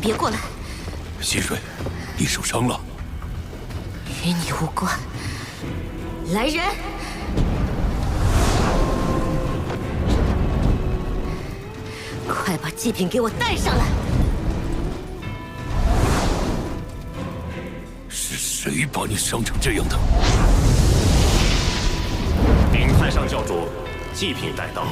别过来！溪水，你受伤了。与你无关。来人！快把祭品给我带上来！是谁把你伤成这样的？禀太上教主，祭品带到。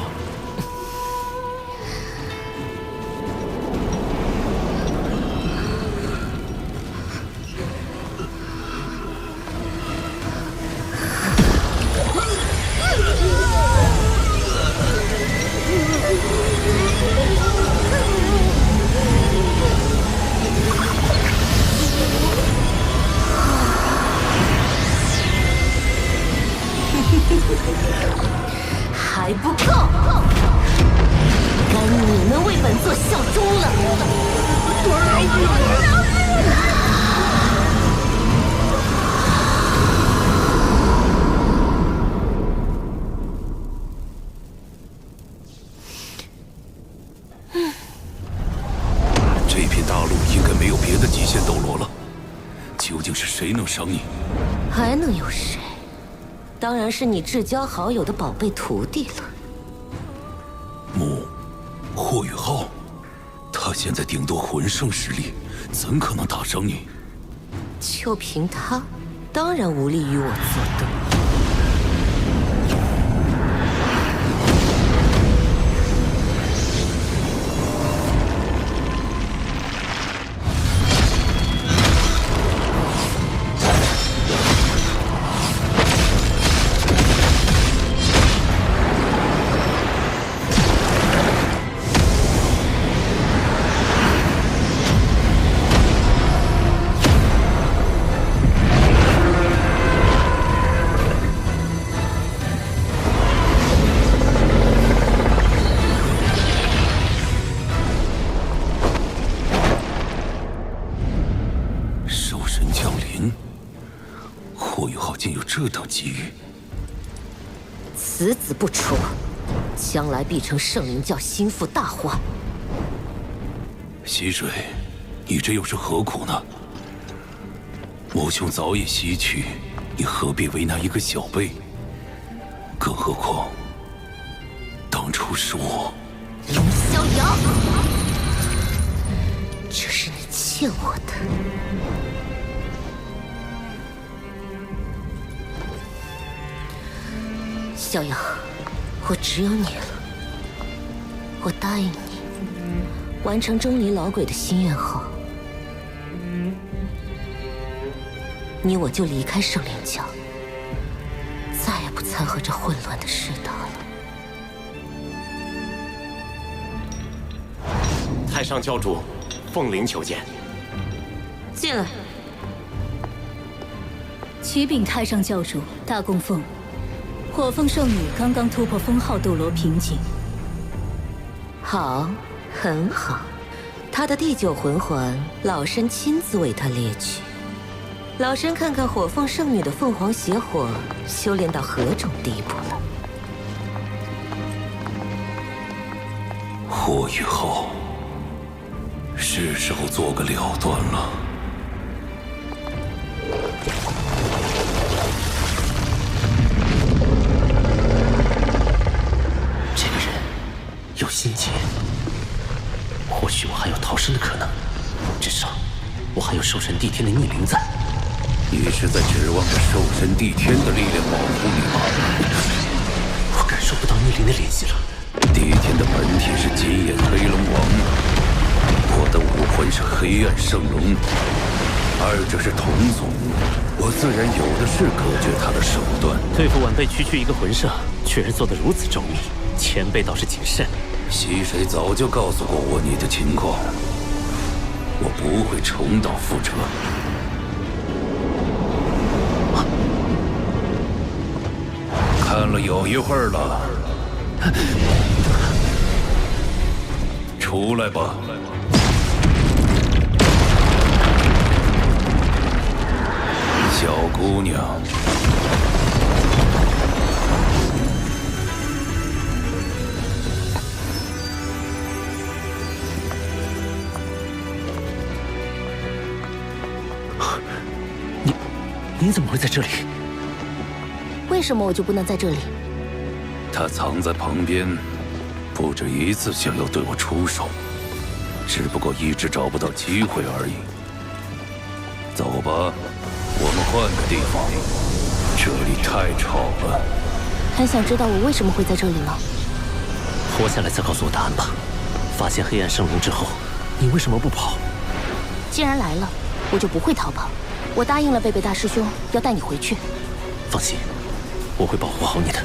还不够，该你们为本座效忠了。这片大陆应该没有别的极限斗罗了，究竟是谁能伤你？还能有谁？ 当然是你至交好友的宝贝徒弟了。霍雨浩，他现在顶多魂圣实力，怎可能打伤你？就凭他，当然无力与我作对。这等机遇，此子不除，将来必成圣灵教心腹大患。溪水，你这又是何苦呢？母兄早已西去，你何必为难一个小辈？更何况，当初是我。龙逍遥，这是你欠我的。 逍遥，我只有你了。我答应你，完成钟离老鬼的心愿后，你我就离开圣灵教，再也不掺和这混乱的世道了。太上教主，凤灵求见。进来。启禀太上教主，大供奉。 火凤圣女刚刚突破封号斗罗瓶颈。好，很好。她的第9魂环，老身亲自为她猎取。老身看看火凤圣女的凤凰邪火修炼到何种地步了。霍雨浩，是时候做个了断了。 有心结，或许我还有逃生的可能，至少我还有兽神帝天的逆鳞在。你是在指望着兽神帝天的力量保护你吗？我感受不到逆鳞的联系了。帝天的本体是金眼黑龙王，我的武魂是黑暗圣龙，二者是同宗，我自然有的是隔绝他的手段。对付晚辈区区一个魂圣，却是做得如此周密，前辈倒是谨慎。 溪水早就告诉过我你的情况，我不会重蹈覆辙。看了有一会儿了，出来吧，小姑娘。你怎么会在这里？为什么我就不能在这里？他藏在旁边，不止一次想要对我出手，只不过一直找不到机会而已。走吧，我们换个地方，这里太吵了。很想知道我为什么会在这里吗？活下来再告诉我答案吧。发现黑暗圣龙之后，你为什么不跑？既然来了，我就不会逃跑。我答应了贝贝大师兄，要带你回去。放心，我会保护好你的。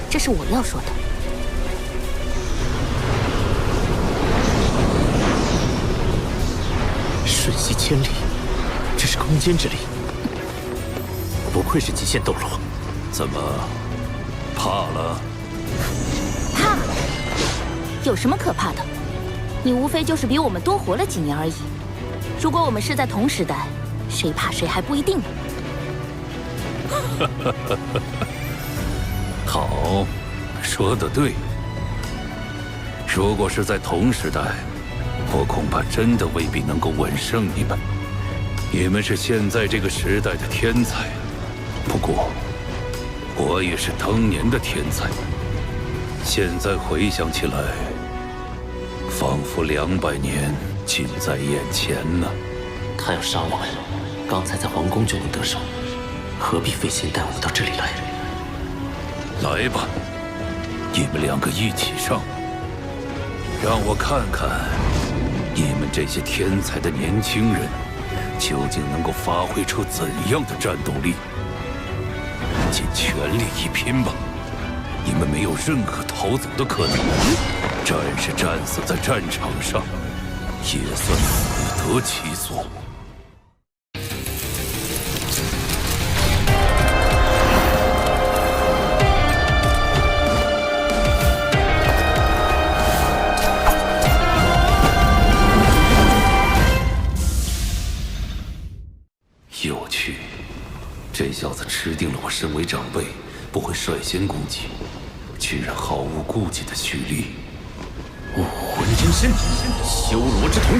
这是我要说的。瞬息千里，这是空间之力，不愧是极限斗罗。怎么，怕了？怕？有什么可怕的？你无非就是比我们多活了几年而已。如果我们是在同时代，谁怕谁还不一定呢。好，说得对。如果是在同时代，我恐怕真的未必能够稳胜你们。你们是现在这个时代的天才，不过我也是当年的天才。现在回想起来，仿佛200年近在眼前呢。他要杀我们，刚才在皇宫就能得手，何必费心带我们到这里来？来吧，你们2个一起上，让我看看你们这些天才的年轻人究竟能够发挥出怎样的战斗力。尽全力一拼吧，你们没有任何逃走的可能。战士战死在战场上，也算死得其所。有趣，这小子吃定了我身为长辈不会率先攻击，居然毫无顾忌的蓄力。武魂真身，修罗之瞳。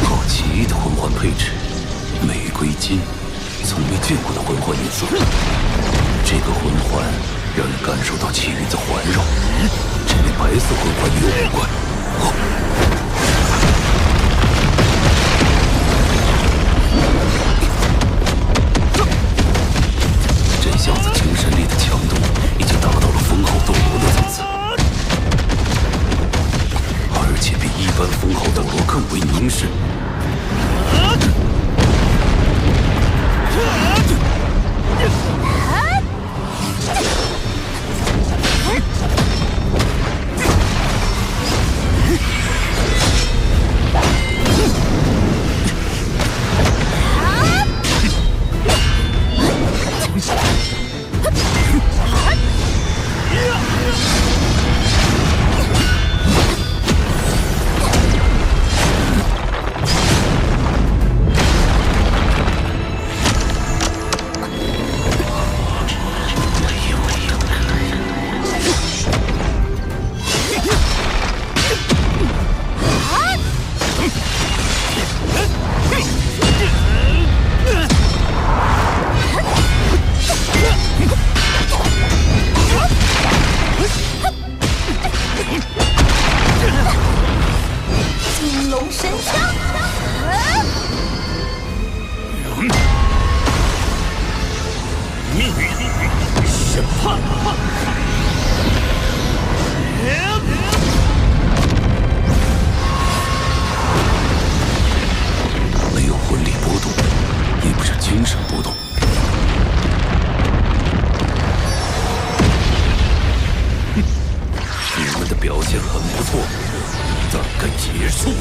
好奇异的魂环配置，玫瑰金，从未见过的魂环颜色。这个魂环让人感受到气运在环绕，这与白色魂环也有关。这小子精神力的强度已经达到了封号斗罗的层次，而且比一般封号斗罗更为凝视。金龙神枪！命运审判。没有魂力波动，也不是精神波动。你们的表现很不错，但该结束了。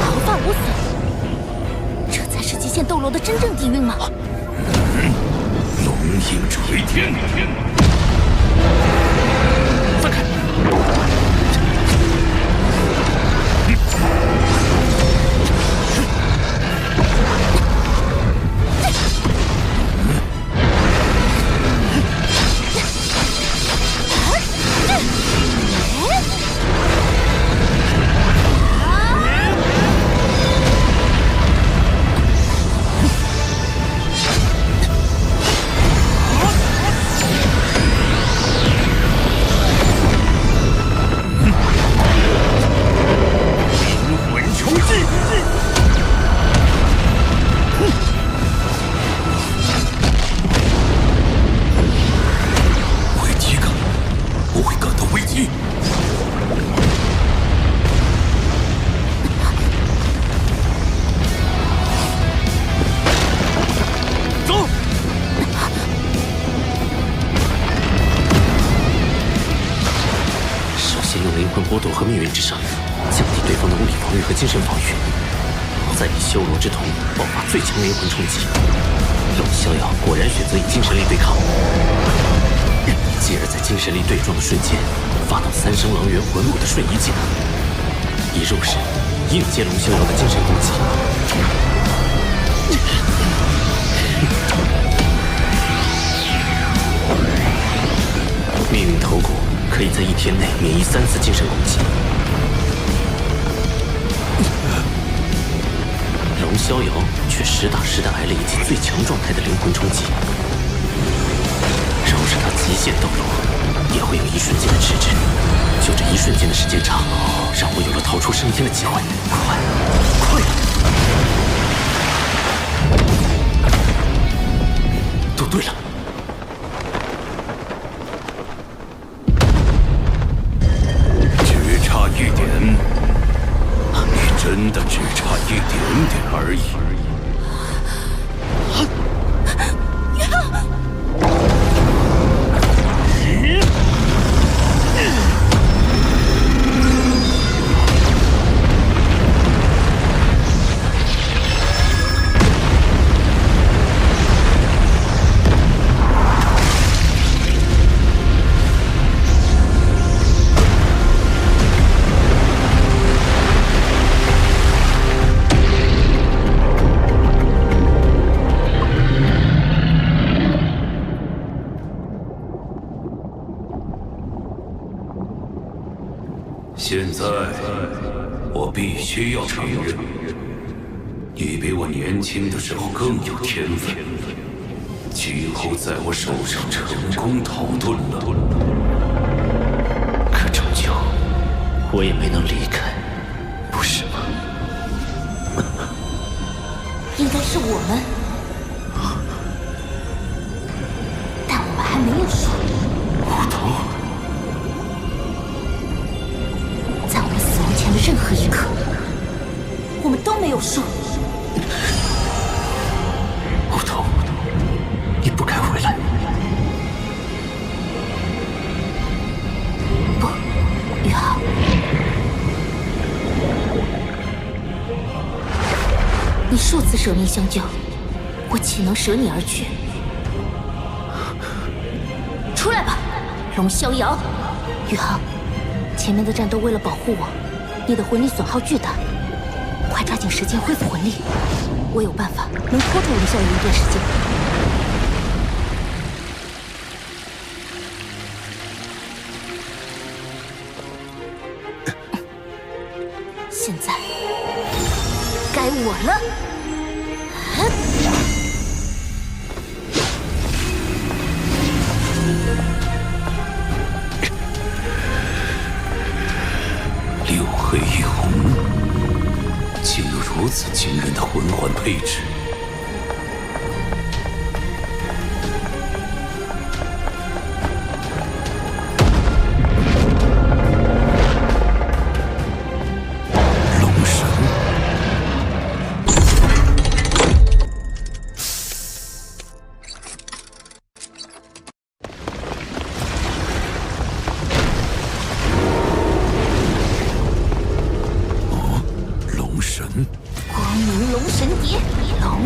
毫发无损，这才是极限斗罗的真正底蕴吗？龙应垂天。散开！波动和命运之上，降低对方的物理防御和精神防御，再以修罗之瞳爆发最强灵魂冲击。龙逍遥果然选择以精神力对抗，继而在精神力对撞的瞬间，发动三生狼元魂舞的瞬移技能，以肉身应接龙逍遥的精神攻击。命运头骨可以在1天内免疫3次精神攻击。龙逍遥却实打实的挨了一记最强状态的灵魂冲击，饶是他极限斗罗，也会有一瞬间的迟滞。就这一瞬间的时间差，让我有了逃出升天的机会。快！都对了。只差一点，你真的只差一点点而已。现在，我必须要承认，你比我年轻的时候更有天分，几乎在我手上成功逃遁了。可终究，我也没能离开，不是吗？应该是我们，但我们还没有输。虎头。任何一刻，我们都没有输。虎头，你不该回来。不，宇浩，你数次舍命相救，我岂能舍你而去？出来吧，龙逍遥。宇浩，前面的战斗为了保护我。你的魂力损耗巨大，快抓紧时间恢复魂力。我有办法能拖住龙逍遥一段时间。现在该我了。六黑一红，竟有如此惊人的魂环配置。龙神，光明龙神蝶，龙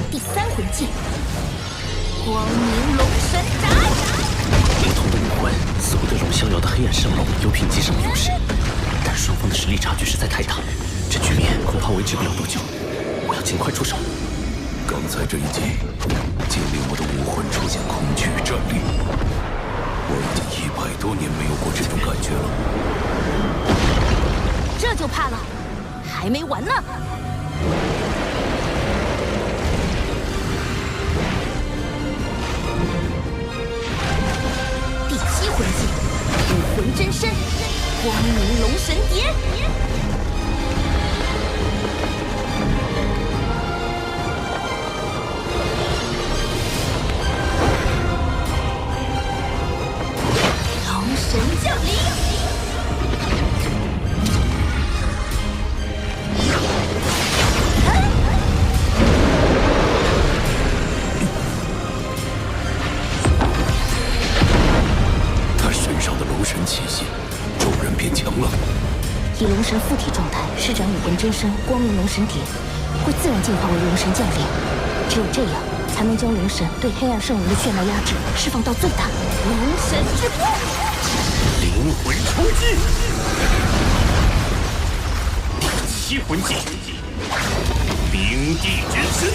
第三魂技，光明龙神斩。不同的武魂似乎对龙逍遥的黑暗圣龙有品级上的优势，但双方的实力差距实在太大，这局面恐怕维持不了多久。我要尽快出手。刚才这一击，竟令我的武魂出现恐惧战栗。我已经100多年没有过这种感觉了。这就怕了，还没完呢！第七魂技，武魂真身，光明龙神蝶。龙神降临。气息，骤然变强了。以龙神附体状态施展武魂真身光明龙神蝶，会自然进化为龙神降临。只有这样，才能将龙神对黑暗圣龙的血脉压制释放到最大。龙神之波，灵魂冲击。第七魂技，冰帝之身。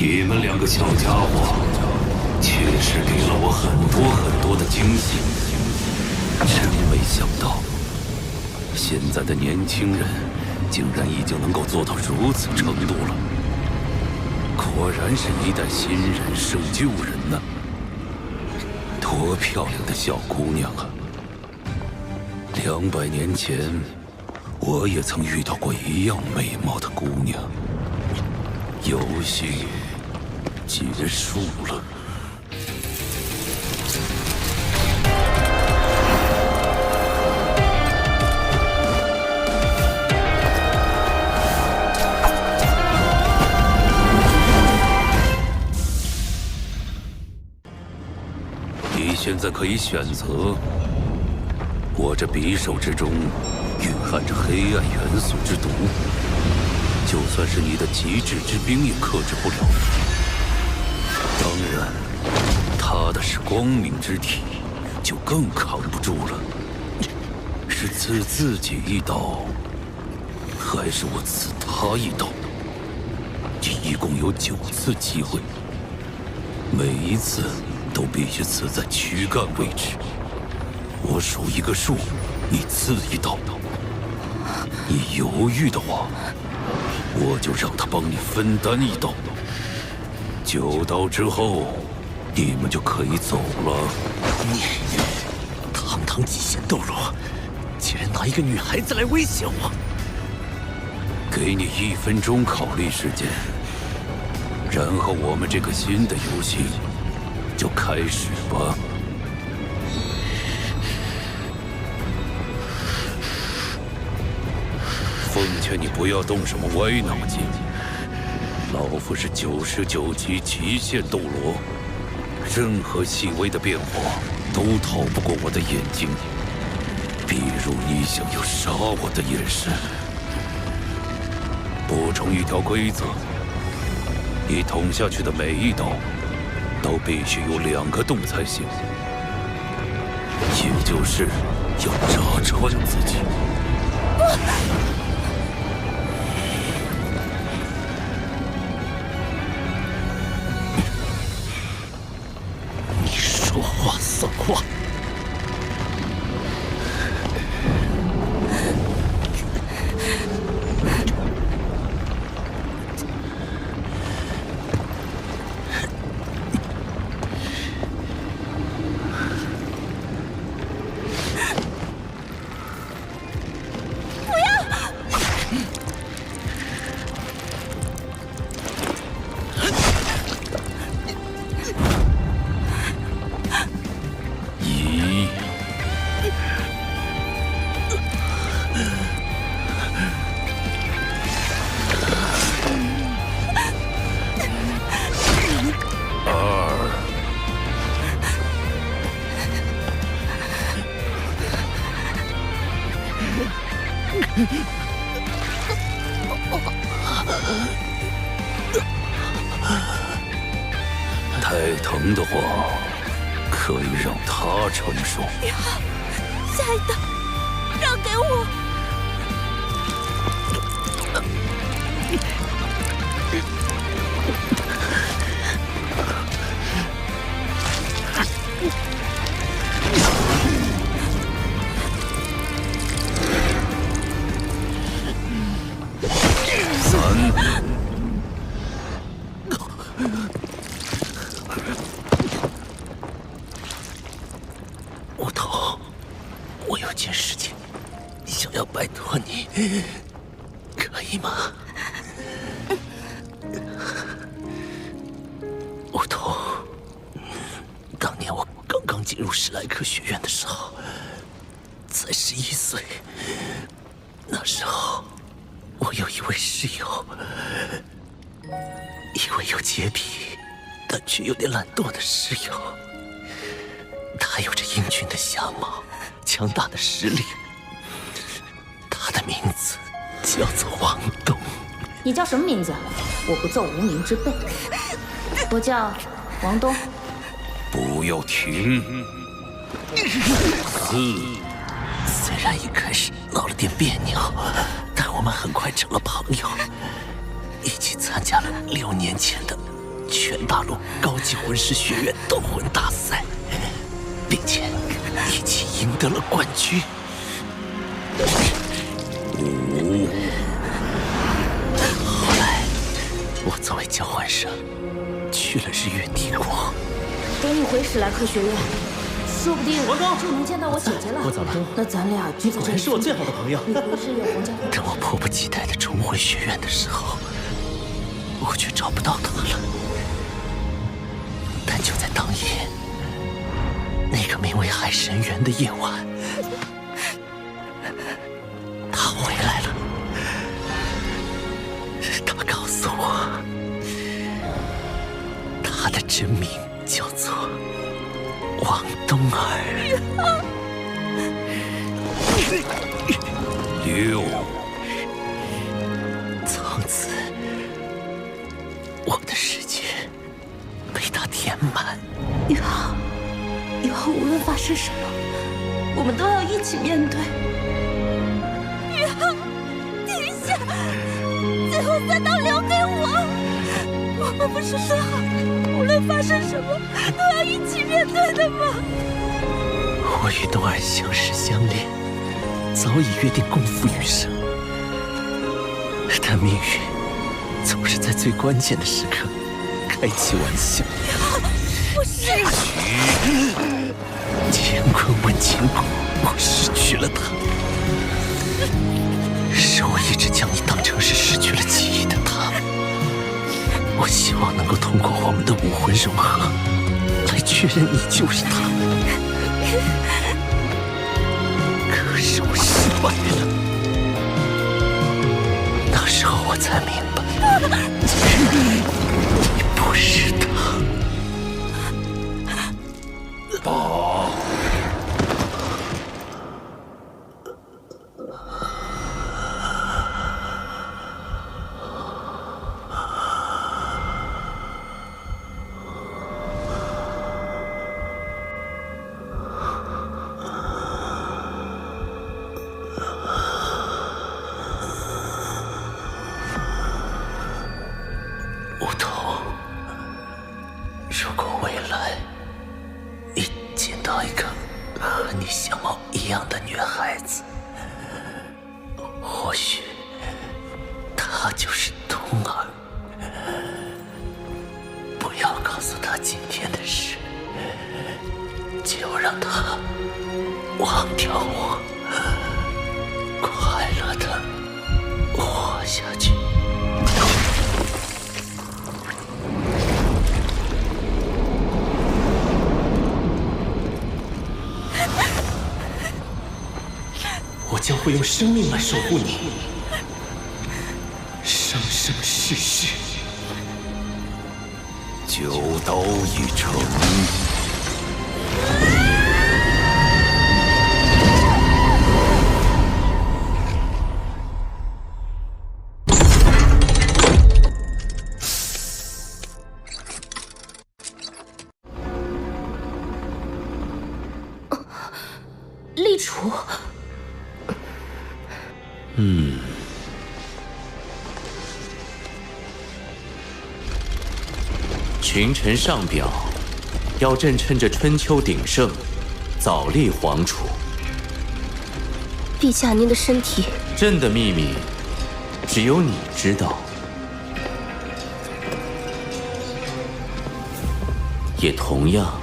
你们两个小家伙，确实给了我很多的惊喜。真没想到，现在的年轻人竟然已经能够做到如此程度了。果然是一代新人胜旧人呐！多漂亮的小姑娘啊！200年前，我也曾遇到过一样美貌的姑娘。游戏结束了。你现在可以选择，我这匕首之中蕴含着黑暗元素之毒。就算是你的极致之冰也克制不了。当然，他的是光明之体，就更扛不住了。是刺自己一刀，还是我刺他一刀？一共有9次机会，每一次都必须刺在躯干位置。我数一个数，你刺一刀。你犹豫的话，我就让他帮你分担一刀，9刀之后，你们就可以走了。你堂堂极限斗罗，竟然拿一个女孩子来威胁我！给你1分钟考虑时间，然后我们这个新的游戏就开始吧。奉劝你不要动什么歪脑筋。老夫是99级极限斗罗，任何细微的变化都逃不过我的眼睛。比如你想要杀我的眼神。补充一条规则：你捅下去的每一刀，都必须有2个洞才行，也就是要扎穿自己。说话算话。太疼的话，可以让他承受。下一刀，让给我。无头，我有件事情想要拜托你，可以吗？无头，当年我刚刚进入史莱克学院的时候，才11岁。那时候，我有一位室友，一位有洁癖但却有点懒惰的室友。他有着英俊的相貌，强大的实力。他的名字叫做王东。你叫什么名字？我不奏无名之辈。我叫王东。不要停！虽然一开始闹了点别扭，但我们很快成了朋友，一起参加了6年前的全大陆高级魂师学院斗魂大赛，并且一起赢得了冠军。后来，我作为交换生去了日月帝国。等你回史莱克学院，说不定就能见到我姐姐了。我走了。那咱俩就在这里。是我最好的朋友。你回日月皇家。等我迫不及待地重回学院的时候，我却找不到他了。但就在当夜，那个名为海神园的夜晚，他回来了。他告诉我，他的真名叫做王冬儿。六。从此，我的世界被他填满。以后无论发生什么，我们都要一起面对。宇浩，停下！最后3刀留给我。我们不是说好，无论发生什么，都要一起面对的吗？我与冬儿相识相恋，早已约定共赴余生。但命运总是在最关键的时刻开起玩笑。不是。乾坤问乾坤，我失去了他。是我一直将你当成是失去了记忆的他。我希望能够通过我们的武魂融合，来确认你就是他。可是我失败了。那时候我才明白，你不是他。8。梧桐，如果未来你见到一个和你相貌一样的女孩子，或许她就是冬儿。不要告诉她今天的事，就让她忘掉我，快乐的活下去。我将会用生命来守护你，生生世世。9刀一成。立储。群臣上表，要朕趁着春秋鼎盛，早立皇储。陛下，您的身体。朕的秘密，只有你知道，也同样，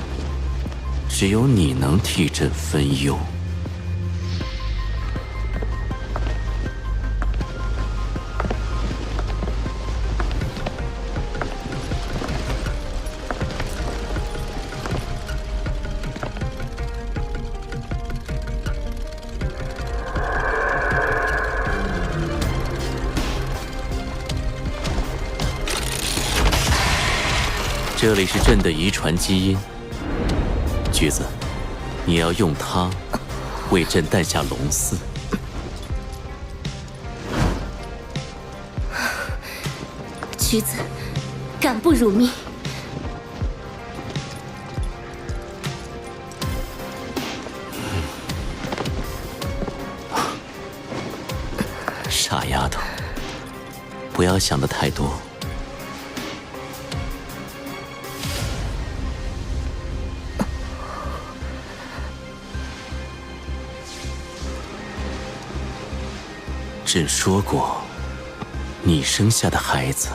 只有你能替朕分忧。这里是朕的遗传基因，橘子，你要用它为朕诞下龙嗣。橘子，敢不辱命？傻丫头，不要想得太多。朕说过，你生下的孩子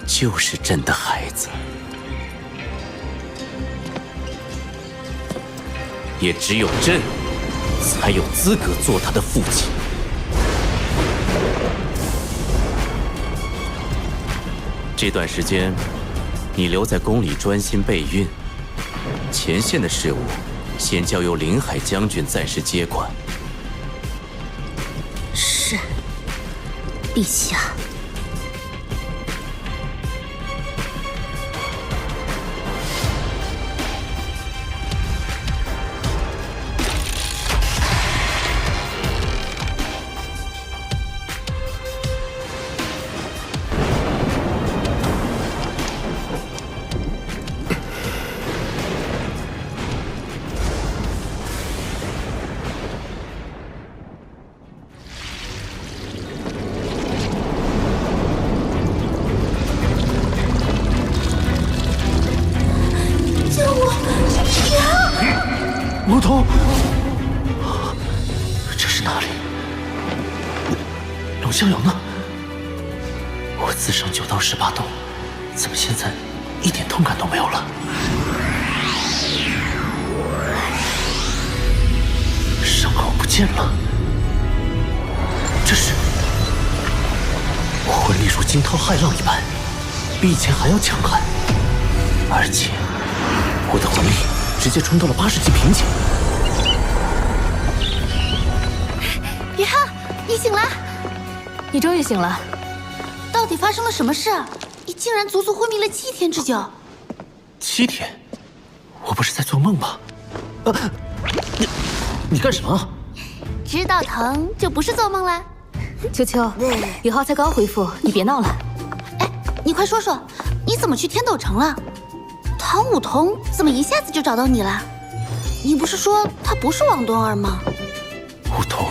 就是朕的孩子，也只有朕才有资格做他的父亲。这段时间，你留在宫里专心备孕，前线的事务先交由临海将军暂时接管。是，陛下。龙童，这是哪里？龙逍遥呢？我自伤9道18洞，怎么现在一点痛感都没有了？伤口不见了，这是我魂力如惊涛骇浪一般，比以前还要强悍，而且我的魂力直接冲到了80级瓶颈。宇浩，你醒了！你终于醒了。到底发生了什么事？你竟然足足昏迷了7天之久。7天？我不是在做梦吗？你干什么？知道疼就不是做梦啦。秋秋，宇浩才刚恢复，你别闹了。哎，你快说说，你怎么去天斗城了？唐武桐怎么一下子就找到你了？你不是说他不是王冬儿吗？武桐，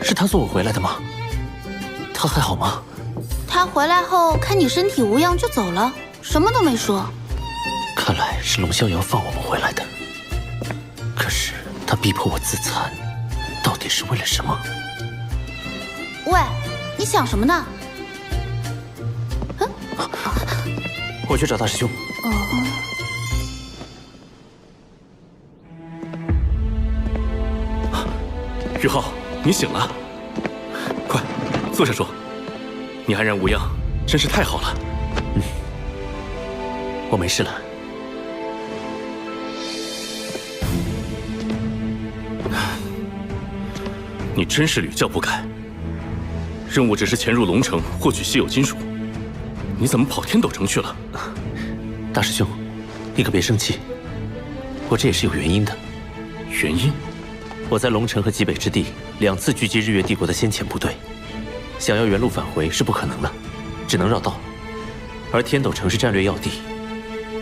是他送我回来的吗？他还好吗？他回来后看你身体无恙就走了，什么都没说。看来是龙逍遥放我们回来的。可是他逼迫我自残，到底是为了什么？喂，你想什么呢？我去找大师兄。宇浩，你醒了，快坐下说。你安然无恙，真是太好了。我没事了。你真是屡教不改。任务只是潜入龙城获取稀有金属，你怎么跑天斗城去了？大师兄，你可别生气，我这也是有原因的。原因？我在龙城和极北之地2次狙击日月帝国的先遣部队，想要原路返回是不可能了，只能绕道。而天斗城是战略要地，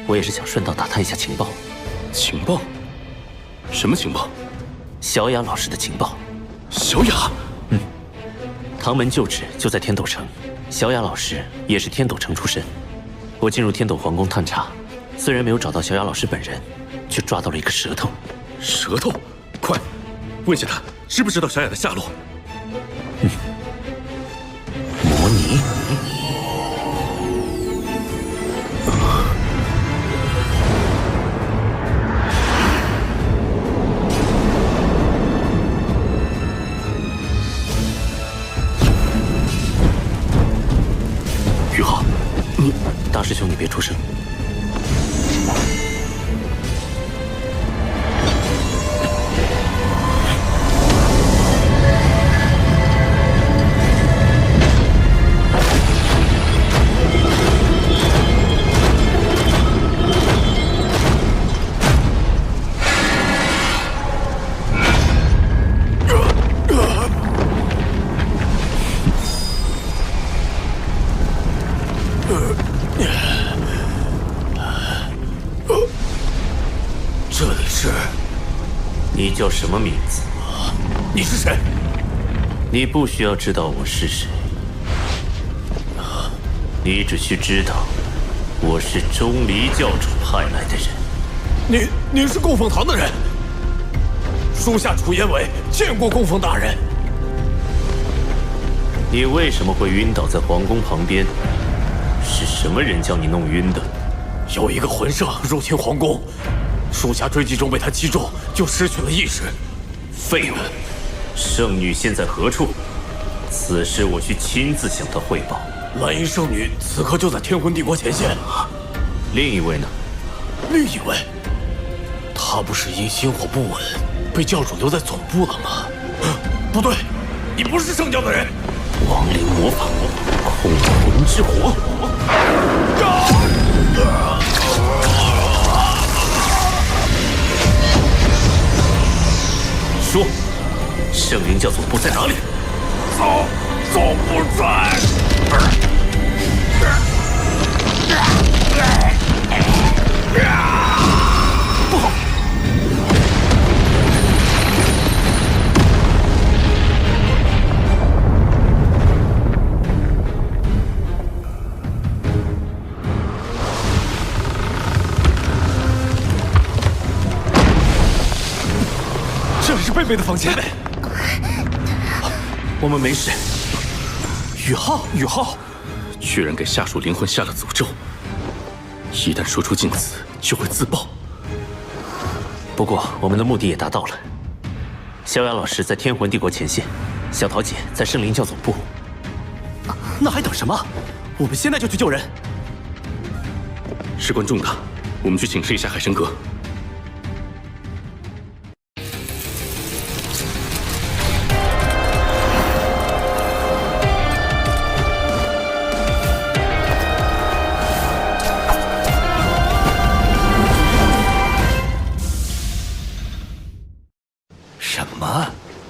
我也是想顺道打探一下情报。情报？什么情报？小雅老师的情报。小雅？唐门旧址就在天斗城，小雅老师也是天斗城出身。我进入天斗皇宫探查，虽然没有找到小雅老师本人，却抓到了一个舌头。舌头？快，问下他知不知道小雅的下落。魔尼。宇浩，你……大师兄，你别出声。这里是？你叫什么名字？你是谁？你不需要知道我是谁，你只需知道我是钟离教主派来的人。您是供奉堂的人？属下楚延伟见过供奉大人。你为什么会晕倒在皇宫旁边？是什么人将你弄晕的？有一个魂圣入侵皇宫，属下追击中被他击中，就失去了意识。废物！圣女现在何处？此事我需亲自向她汇报。蓝衣圣女此刻就在天魂帝国前线。另一位呢？另一位，他不是因心火不稳被教主留在总部了吗？不对，你不是圣教的人。亡灵魔法，控魂之火。说，圣灵教总部在哪里？总部在。不好！这里是贝贝的房间。我们没事。宇浩，居然给下属灵魂下了诅咒，一旦说出禁词，就会自爆。不过我们的目的也达到了。萧雅老师在天魂帝国前线，小桃姐在圣灵教总部。那还等什么？我们现在就去救人。事关重大，我们去请示一下海神阁。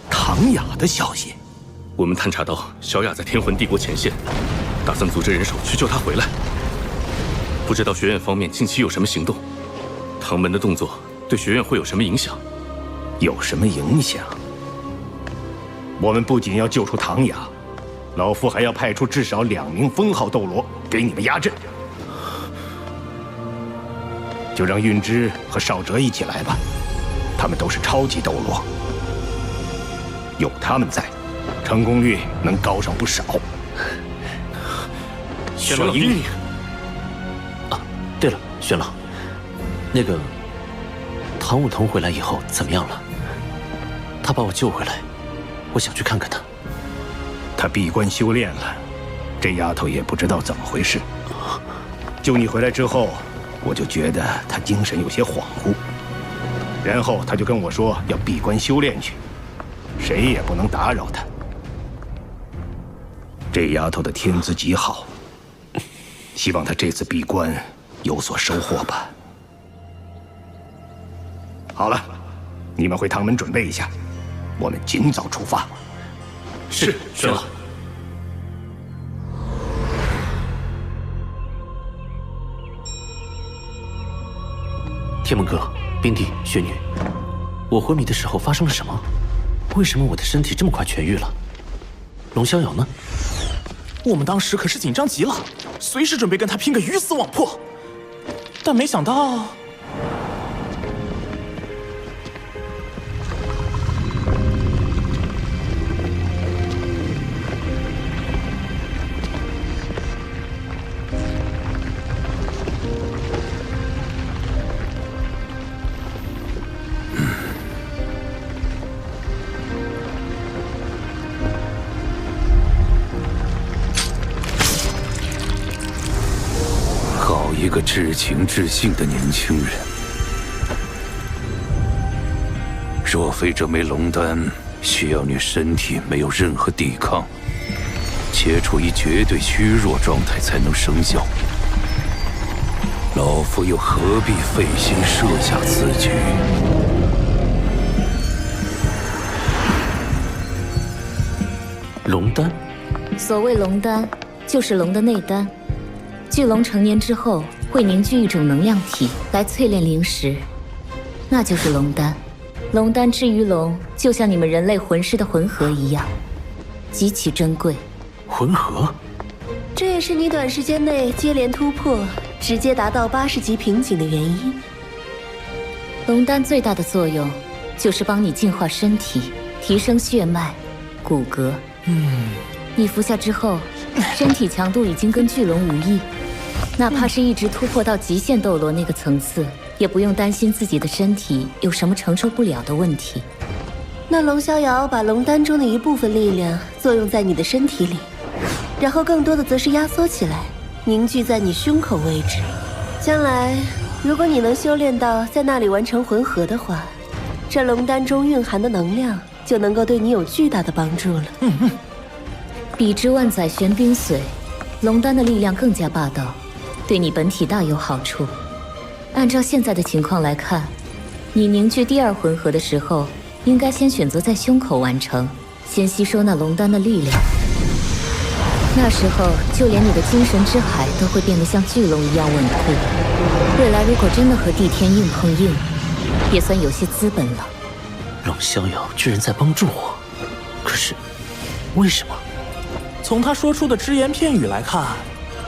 唐雅的消息，我们探查到小雅在天魂帝国前线，打算组织人手去救她回来。不知道学院方面近期有什么行动？唐门的动作对学院会有什么影响？有什么影响？我们不仅要救出唐雅，老夫还要派出至少2名封号斗罗给你们压阵。就让韵之和少哲一起来吧，他们都是超级斗罗。有他们在，成功率能高上不少。玄老英明啊！对了，玄老，那个唐舞桐回来以后怎么样了？他把我救回来，我想去看看他。他闭关修炼了，这丫头也不知道怎么回事。救你回来之后，我就觉得他精神有些恍惚，然后他就跟我说要闭关修炼去。谁也不能打扰她。这丫头的天资极好，希望她这次闭关有所收获吧。好了，你们回唐门准备一下，我们尽早出发。是，玄老。天门哥、冰帝、雪女，我昏迷的时候发生了什么？为什么我的身体这么快痊愈了？龙逍遥呢？我们当时可是紧张极了，随时准备跟他拼个鱼死网破，但没想到……一个至情至性的年轻人，若非这枚龙丹需要你身体没有任何抵抗，且处于绝对虚弱状态才能生效，老夫又何必费心设下此局？龙丹，所谓龙丹，就是龙的内丹。巨龙成年之后会凝聚一种能量体来淬炼灵石，那就是龙丹。龙丹之于龙，就像你们人类魂师的魂核一样，极其珍贵。魂核？这也是你短时间内接连突破，直接达到80级瓶颈的原因。龙丹最大的作用，就是帮你净化身体，提升血脉、骨骼。你服下之后，身体强度已经跟巨龙无异，哪怕是一直突破到极限斗罗那个层次，也不用担心自己的身体有什么承受不了的问题。那龙逍遥把龙丹中的一部分力量作用在你的身体里，然后更多的则是压缩起来，凝聚在你胸口位置。将来，如果你能修炼到在那里完成魂合的话，这龙丹中蕴含的能量就能够对你有巨大的帮助了。比之万载玄冰髓，龙丹的力量更加霸道，对你本体大有好处。按照现在的情况来看，你凝聚第二魂合的时候，应该先选择在胸口完成，先吸收那龙丹的力量。那时候，就连你的精神之海都会变得像巨龙一样稳固。未来如果真的和帝天硬碰硬，也算有些资本了。龙逍遥居然在帮助我，可是为什么？从他说出的只言片语来看，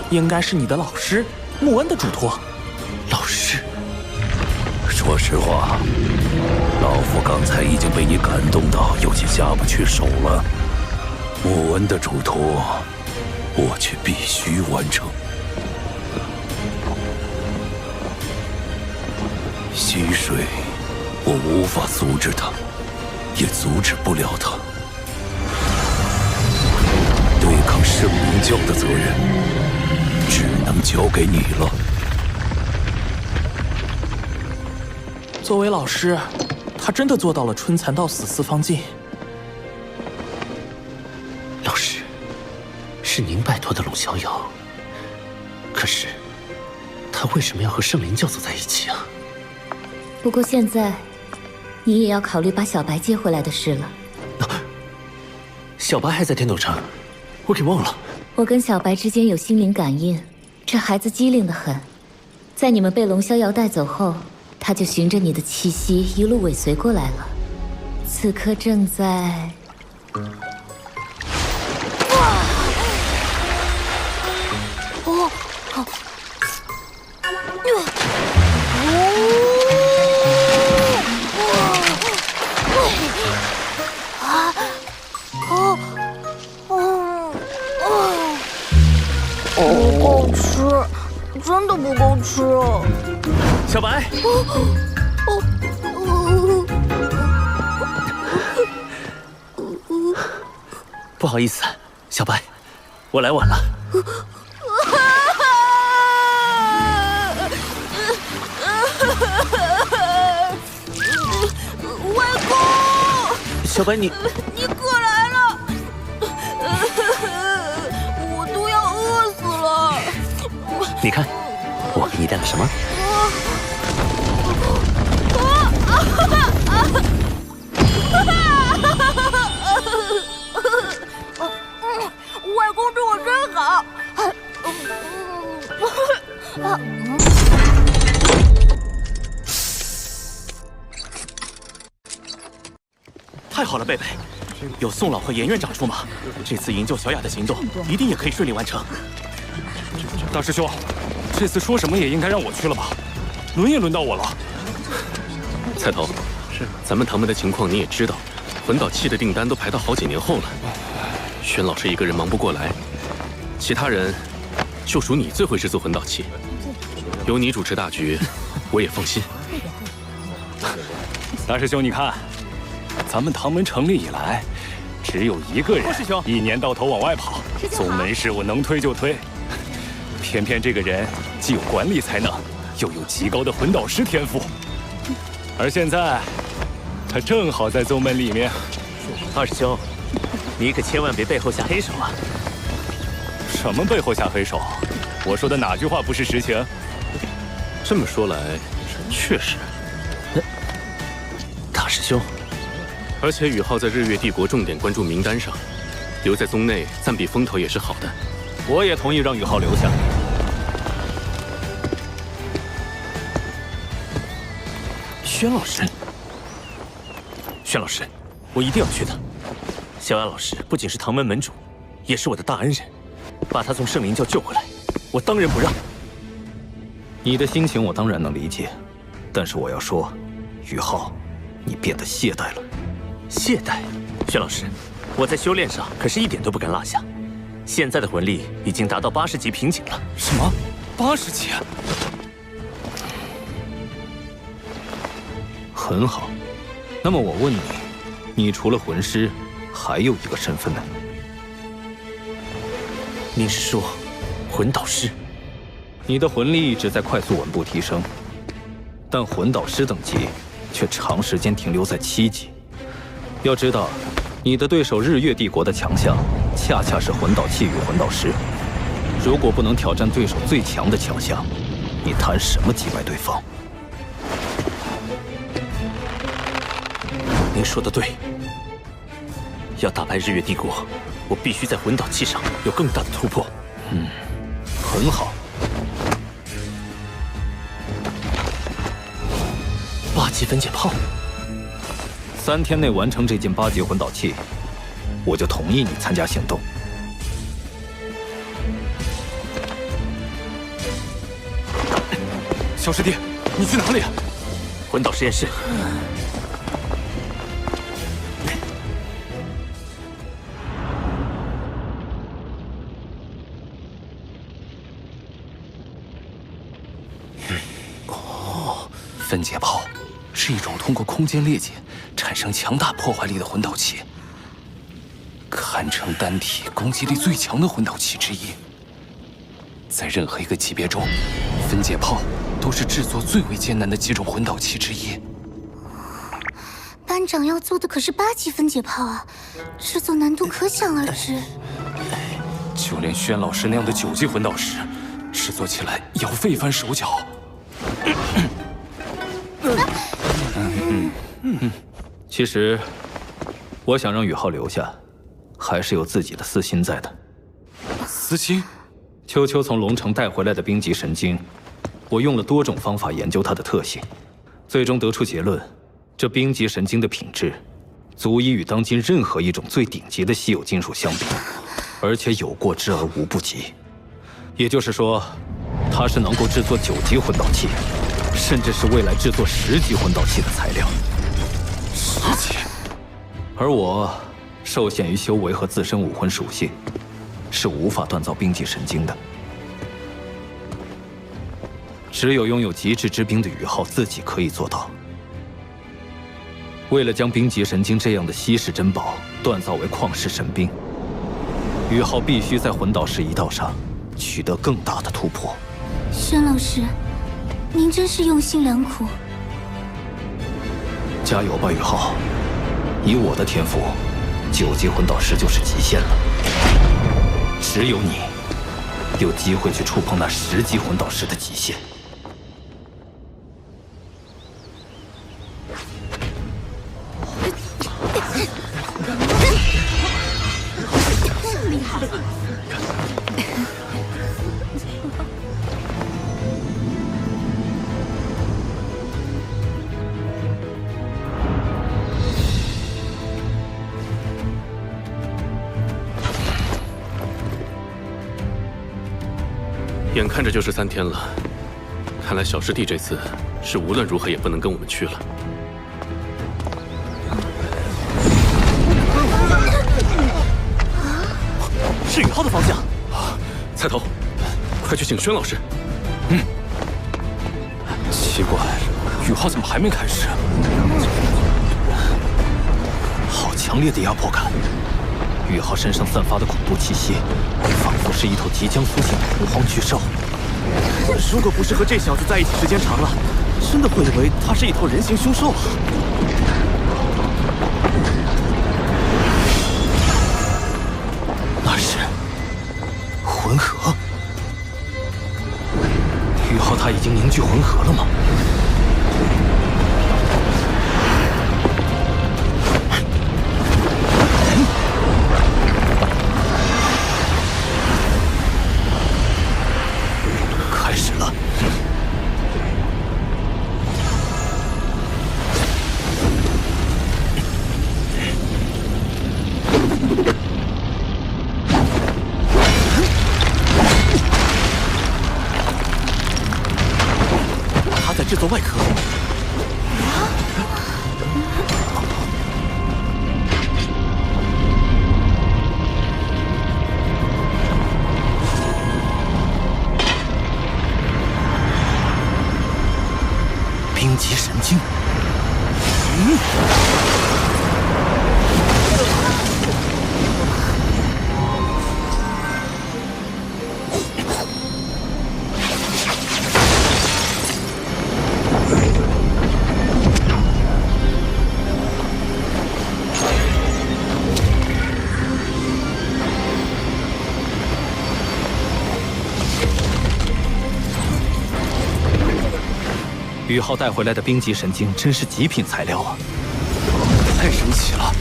应该是你的老师穆恩的嘱托。老师，说实话，老夫刚才已经被你感动到有些下不去手了。穆恩的嘱托，我却必须完成。溪水，我无法阻止它，也阻止不了它。对抗圣灵教的责任，只能交给你了。作为老师，他真的做到了春蚕到死丝方尽。老师，是您拜托的龙逍遥，可是他为什么要和圣灵教走在一起啊？不过现在，你也要考虑把小白接回来的事了。小白还在天斗城，我给忘了。我跟小白之间有心灵感应，这孩子机灵得很。在你们被龙逍遥带走后，他就循着你的气息一路尾随过来了。此刻正在……不够吃，真的不够吃。小白，不好意思，小白，我来晚了。外公，小白，你过来了，我都要饿死了。你看，我给你带了什么？外公对我真好。太好了，贝贝，有宋老和严院长出马，这次营救小雅的行动一定也可以顺利完成。大师兄，这次说什么也应该让我去了吧？轮也轮到我了。菜头，是咱们唐门的情况你也知道，魂导器的订单都排到好几年后了。玄老师一个人忙不过来，其他人就属你最会制作魂导器，有你主持大局，我也放心。大师兄，你看，咱们唐门成立以来，只有一个人一年到头往外跑，宗门事务能推就推。偏偏这个人既有管理才能，又有极高的魂导师天赋，而现在他正好在宗门里面。二师兄，你可千万别背后下黑手啊！什么背后下黑手？我说的哪句话不是实情？这么说来，确实。大师兄，而且宇浩在日月帝国重点关注名单上，留在宗内暂避风头也是好的。我也同意让宇浩留下。轩老师，轩老师，我一定要去的。小雅老师不仅是唐门门主，也是我的大恩人，把他从圣灵教救回来，我当仁不让。你的心情我当然能理解，但是我要说，宇浩，你变得懈怠了。懈怠？薛老师，我在修炼上可是一点都不敢落下。现在的魂力已经达到80级瓶颈了。什么？80级？很好。那么我问你，你除了魂师，还有一个身份呢？您是说，魂导师？你的魂力一直在快速稳步提升，但魂导师等级却长时间停留在7级。要知道，你的对手日月帝国的强项，恰恰是魂导器与魂导师。如果不能挑战对手最强的强项，你谈什么击败对方？您说的对，要打败日月帝国，我必须在魂导器上有更大的突破。很好。8级分解炮，3天内完成这件8级魂导器，我就同意你参加行动。小师弟，你去哪里？魂导实验室。分解炮是一种通过空间裂解产生强大破坏力的魂导器，堪称单体攻击力最强的魂导器之一。在任何一个级别中，分解炮都是制作最为艰难的几种魂导器之一。班长要做的可是8级分解炮啊，制作难度可想而知。就连轩老师那样的9级魂导师，制作起来也要费一番手脚。其实，我想让宇浩留下，还是有自己的私心在的。私心？秋秋从龙城带回来的冰级神经，我用了多种方法研究它的特性，最终得出结论：这冰级神经的品质，足以与当今任何一种最顶级的稀有金属相比，而且有过之而无不及。也就是说，它是能够制作9级魂导器，甚至是未来制作10级魂导器的材料。10级，而我受限于修为和自身武魂属性，是无法锻造冰级神经的。只有拥有极致之冰的宇浩自己可以做到。为了将冰级神经这样的稀世珍宝锻造为旷世神兵，宇浩必须在魂导师一道上取得更大的突破。轩老师，您真是用心良苦。加油吧，宇浩！以我的天赋，9级魂导师就是极限了。只有你有机会去触碰那10级魂导师的极限。厉害！眼看着就是3天了，看来小师弟这次是无论如何也不能跟我们去了。是宇浩的方向。菜头，快去请轩老师。奇怪，宇浩怎么还没开始？好强烈的压迫感！宇浩身上散发的恐怖气息，仿佛是一头即将苏醒的洪荒巨兽。如果不是和这小子在一起时间长了，真的会以为他是一头人形凶兽啊！那是魂核。宇浩他已经凝聚魂核了吗？开始了。他在制作外壳。冰极神经。宇浩带回来的冰极神经真是极品材料啊！太神奇了，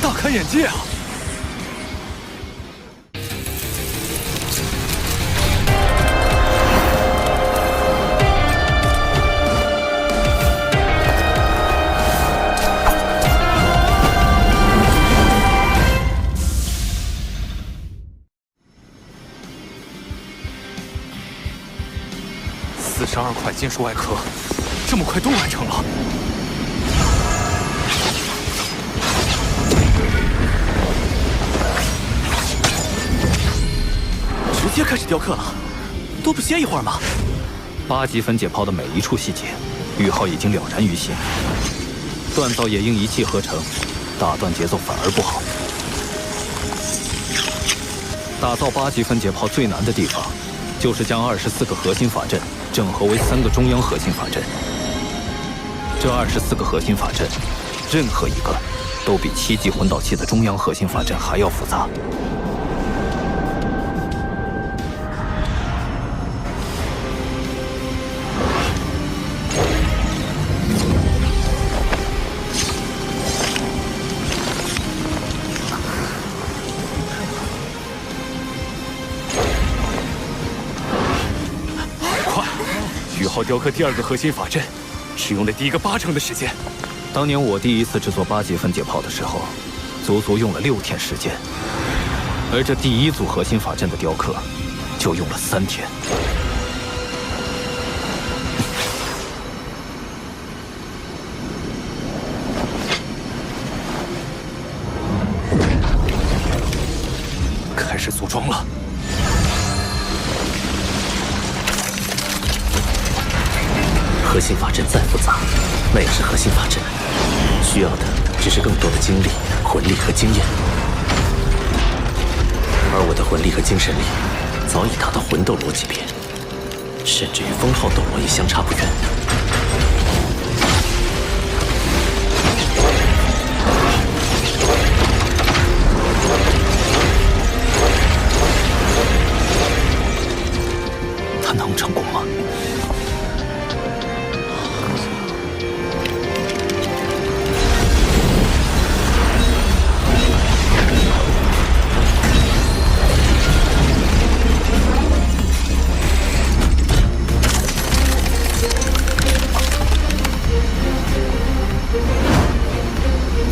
大开眼界啊！42块金属外壳，这么快都完成了。直接开始雕刻了，都不歇一会儿吗？8级分解炮的每一处细节，宇浩已经了然于心。锻造也应一气呵成，打断节奏反而不好。打造8级分解炮最难的地方，就是将24个核心法阵整合为3个中央核心法阵。这24个核心法阵，任何一个都比7级魂导器的中央核心法阵还要复杂。宇浩雕刻第2个核心法阵，只用了第1个80%的时间。当年我第1次制作8级分解炮的时候，足足用了6天时间，而这第1组核心法阵的雕刻，就用了3天。开始组装了。核心法阵再复杂，那也是核心法阵，需要的只是更多的精力、魂力和经验。而我的魂力和精神力早已达到魂斗罗级别，甚至与封号斗罗也相差不远。他能成功吗？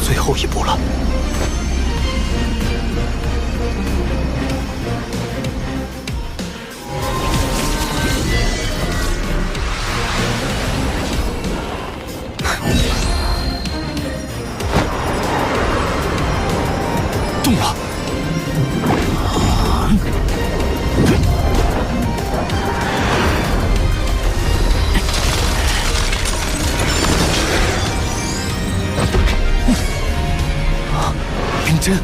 最后一步了。动了！冰针。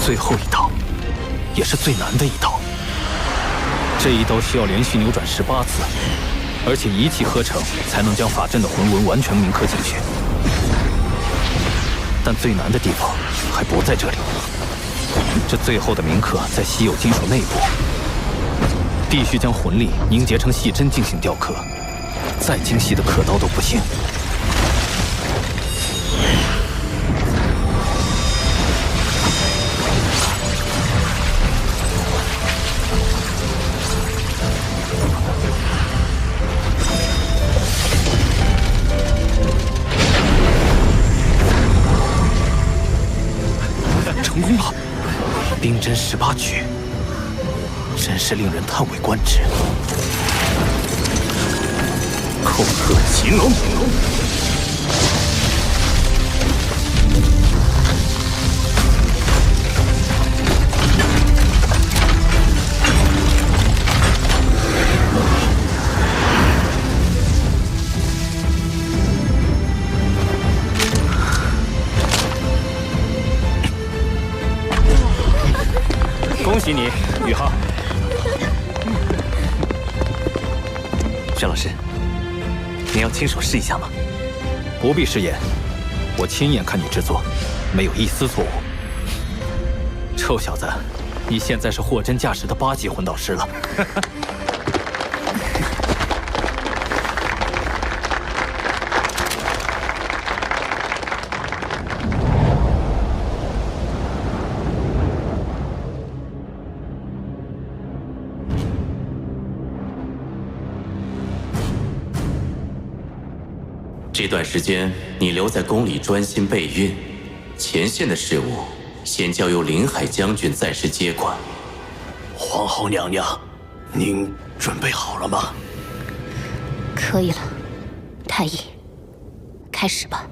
最后一刀，也是最难的一刀。这一刀需要连续扭转18次，而且一气呵成才能将法阵的魂纹完全铭刻进去。但最难的地方还不在这里，这最后的铭刻在稀有金属内部，必须将魂力凝结成细针进行雕刻，再精细的刻刀都不行。真18举，真是令人叹为观止。恐吓秦龙。恭喜你，宇浩。轩老师，您要亲手试一下吗？不必试验，我亲眼看你制作，没有一丝错误。臭小子，你现在是货真价实的8级魂导师了。这段时间你留在宫里专心备孕，前线的事务先交由林海将军暂时接管。皇后娘娘，您准备好了吗？可以了，太医，开始吧。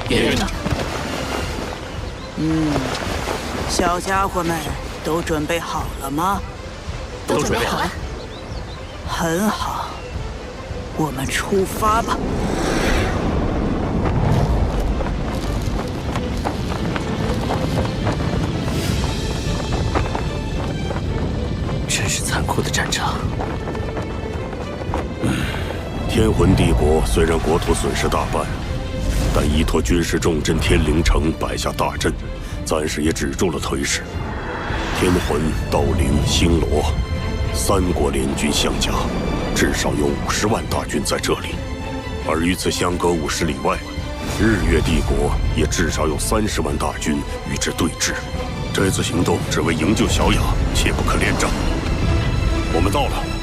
严院长，小家伙们都准备好了吗？都准备好了。很好，我们出发吧。真是残酷的战场。天魂帝国虽然国土损失大半，但依托军事重镇天灵城摆下大阵，暂时也止住了颓势。天魂、道灵、星罗3国联军相加，至少有50万大军在这里。而与此相隔50里外，日月帝国也至少有30万大军与之对峙。这次行动只为营救小雅，切不可恋战。我们到了。